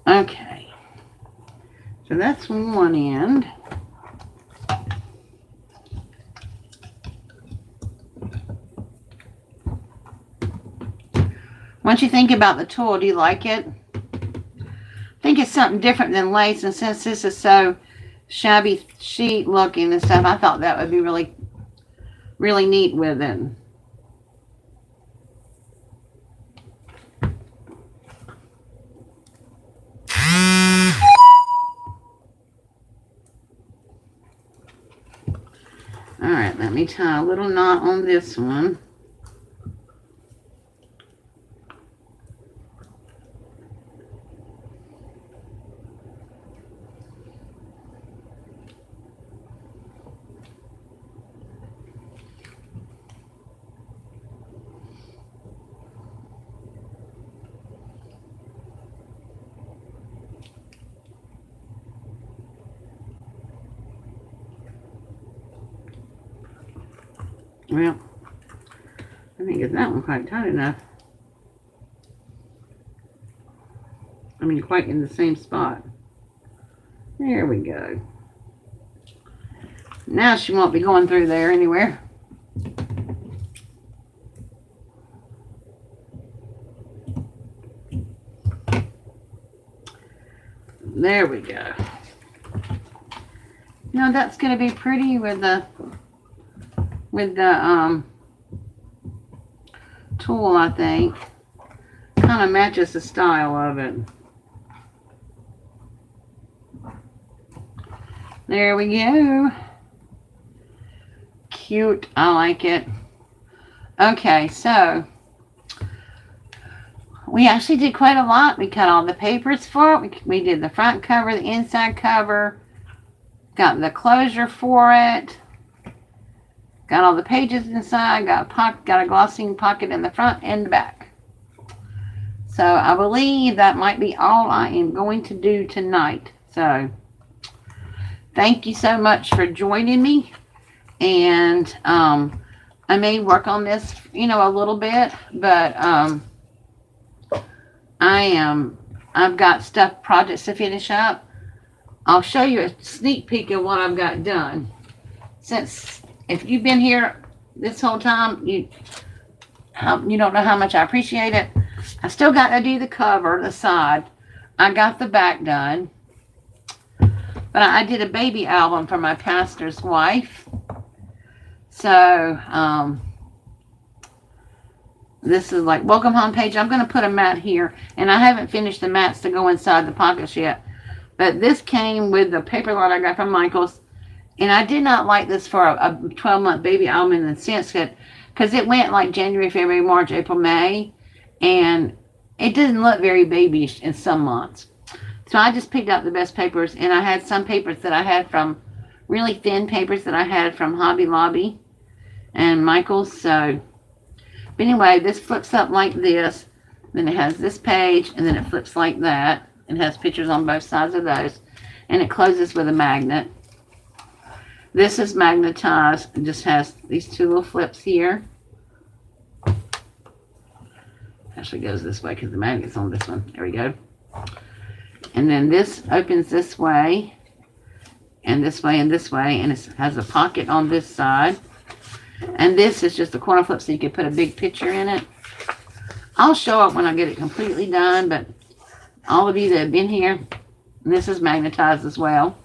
Okay. So that's one end. What you think about the tool? Do you like it? I think it's something different than lace, and since this is so shabby chic looking and stuff, I thought that would be really neat with it. All right, let me tie a little knot on this one. Well, I think it's that one quite tight enough. I mean, quite in the same spot. There we go. Now she won't be going through there anywhere. There we go. Now that's going to be pretty with the tool, I think. Kind of matches the style of it. There we go. Cute. I like it. Okay, so we actually did quite a lot. We cut all the papers for it. We did the front cover, the inside cover. Got the closure for it. Got all the pages inside. Got a glossing pocket in the front and the back. So I believe that might be all I am going to do tonight. So thank you so much for joining me. And I may work on this, a little bit, but I've got projects to finish up. I'll show you a sneak peek of what I've got done. Since if you've been here this whole time, you don't know how much I appreciate it. I still got to do the cover, the side. I got the back done. But I did a baby album for my pastor's wife. So, this is like welcome home page. I'm going to put a mat here. And I haven't finished the mats to go inside the pockets yet. But this came with the paper lot I got from Michael's. And I did not like this for a 12-month baby album in the sense that, because it went like January, February, March, April, May. And it didn't look very babyish in some months. So I just picked out the best papers. And I had some papers that I had from, really thin papers that I had from Hobby Lobby and Michael's. So, but anyway, this flips up like this. Then it has this page. And then it flips like that. It has pictures on both sides of those. And it closes with a magnet. This is magnetized. It just has these two little flips here. Actually goes this way because the magnet's on this one. There we go. And then this opens this way, and this way, and this way, and it has a pocket on this side. And this is just a corner flip so you can put a big picture in it. I'll show it when I get it completely done, but all of you that have been here, this is magnetized as well.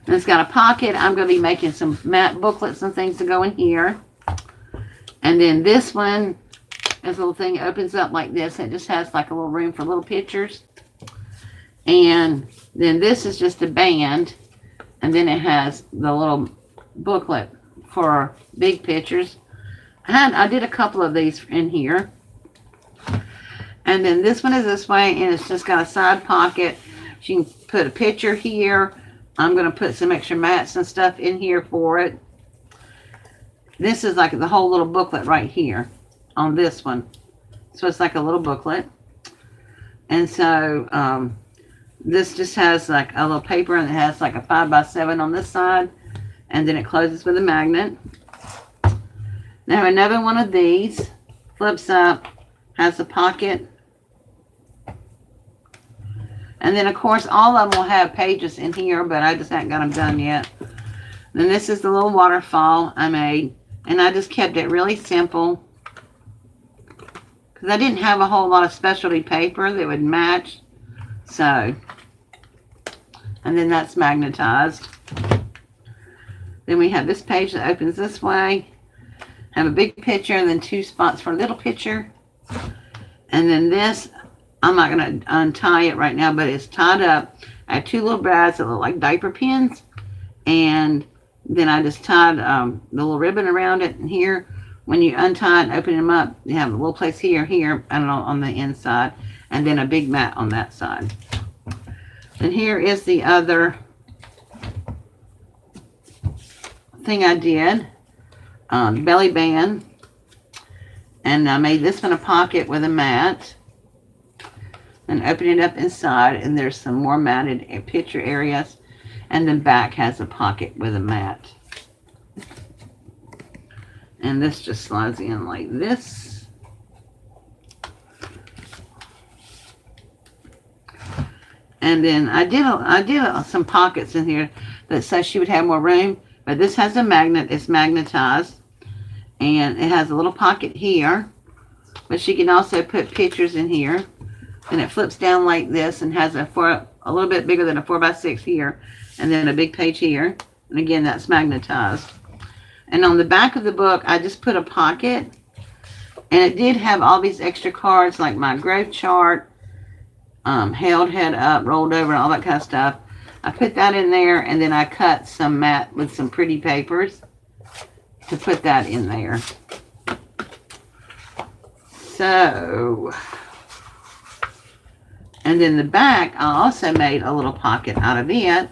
And it's got a pocket. I'm going to be making some matte booklets and things to go in here. And then this one, this little thing opens up like this. It just has like a little room for little pictures. And then this is just a band. And then it has the little booklet for big pictures. I did a couple of these in here. And then this one is this way, and it's just got a side pocket. You can put a picture here. I'm going to put some extra mats and stuff in here for it. This is like the whole little booklet right here on this one. So it's like a little booklet. And so this just has like a little paper, and it has like a 5x7 on this side. And then it closes with a magnet. Now another one of these flips up, has a pocket. And then, of course, all of them will have pages in here, but I just haven't got them done yet. Then this is the little waterfall I made. And I just kept it really simple, because I didn't have a whole lot of specialty paper that would match. So, and then that's magnetized. Then we have this page that opens this way. Have a big picture and then two spots for a little picture. And then this, I'm not going to untie it right now, but it's tied up. I have two little brads that look like diaper pins. And then I just tied the little ribbon around it. And here, when you untie it and open them up, you have a little place here, I don't know, on the inside. And then a big mat on that side. And here is the other thing I did. Belly band. And I made this one a pocket with a mat. And open it up inside, and there's some more matted picture areas. And then back has a pocket with a mat. And this just slides in like this. And then I did some pockets in here that says she would have more room. But this has a magnet. It's magnetized. And it has a little pocket here. But she can also put pictures in here. And it flips down like this and has a little bit bigger than a 4x6 here. And then a big page here. And again, that's magnetized. And on the back of the book, I just put a pocket. And it did have all these extra cards, like my growth chart, held head up, rolled over, and all that kind of stuff. I put that in there, and then I cut some mat with some pretty papers to put that in there. So, and then the back, I also made a little pocket out of it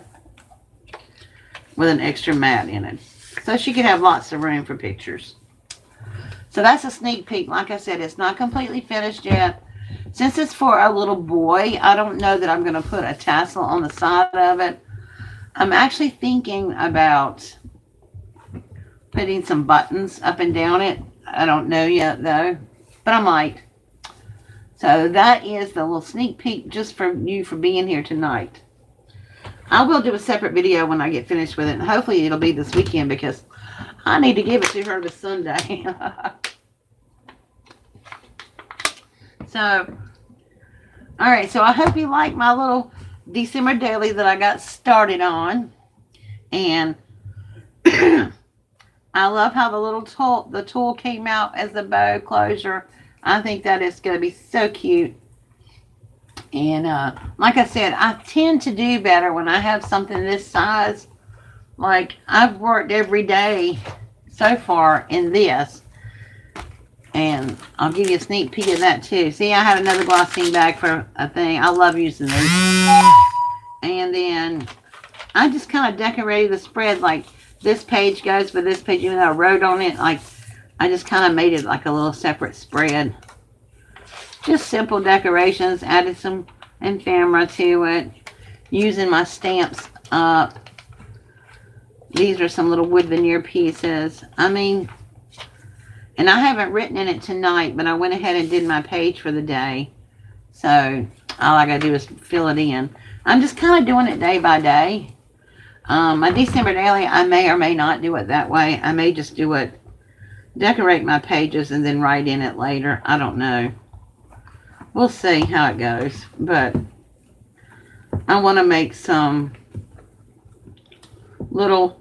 with an extra mat in it. So she could have lots of room for pictures. So that's a sneak peek. Like I said, it's not completely finished yet. Since it's for a little boy, I don't know that I'm going to put a tassel on the side of it. I'm actually thinking about putting some buttons up and down it. I don't know yet, though, but I might. So that is the little sneak peek just for you for being here tonight. I will do a separate video when I get finished with it, and hopefully it'll be this weekend because I need to give it to her this Sunday. So, all right, so I hope you like my little December daily that I got started on. And I love how the tool came out as a bow closure. I think that is going to be so cute. And like I said, I tend to do better when I have something this size. Like, I've worked every day so far in this. And I'll give you a sneak peek of that too. See, I have another glossine bag for a thing. I love using these. And then I just kind of decorated the spread, like this page goes with this page, even though I wrote on it. Like, I just kind of made it like a little separate spread. Just simple decorations. Added some ephemera to it. Using my stamps up. These are some little wood veneer pieces. I mean, and I haven't written in it tonight, but I went ahead and did my page for the day. So all I gotta do is fill it in. I'm just kind of doing it day by day. My December daily, I may or may not do it that way. I may just do it, decorate my pages and then write in it later. I don't know. We'll see how it goes. But I want to make some little,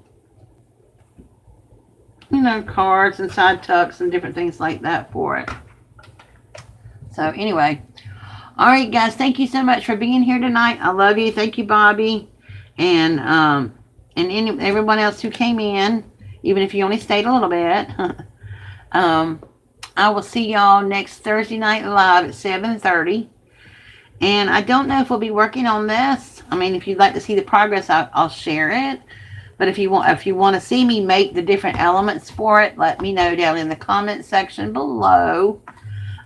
cards and side tucks and different things like that for it. So anyway, all right, guys, thank you so much for being here tonight. I love you. Thank you, Bobby, and everyone else who came in, even if you only stayed a little bit. I will see y'all next Thursday night live at 7:30. And I don't know if we'll be working on this. I mean, if you'd like to see the progress, I'll share it. But if you want to see me make the different elements for it, let me know down in the comment section below.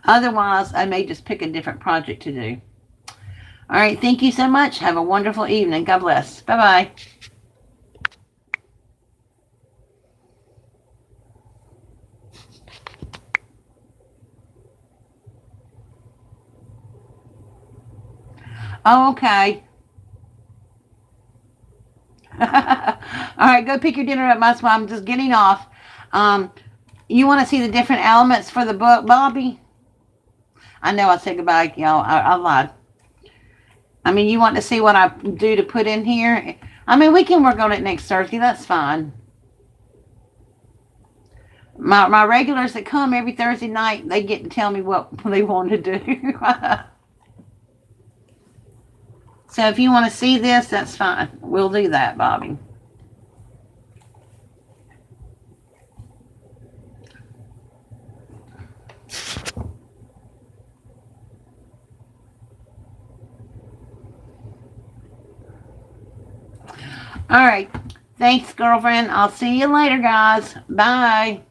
Otherwise, I may just pick a different project to do. All right, thank you so much. Have a wonderful evening. God bless. Bye-bye. Oh, okay. All right, go pick your dinner up. That's why I'm just getting off. You want to see the different elements for the book, Bobby? I know I said goodbye, y'all. I lied. I mean, you want to see what I do to put in here? I mean, we can work on it next Thursday. That's fine. My regulars that come every Thursday night, they get to tell me what they want to do. So if you want to see this, that's fine. We'll do that, Bobby. All right. Thanks, girlfriend. I'll see you later, guys. Bye.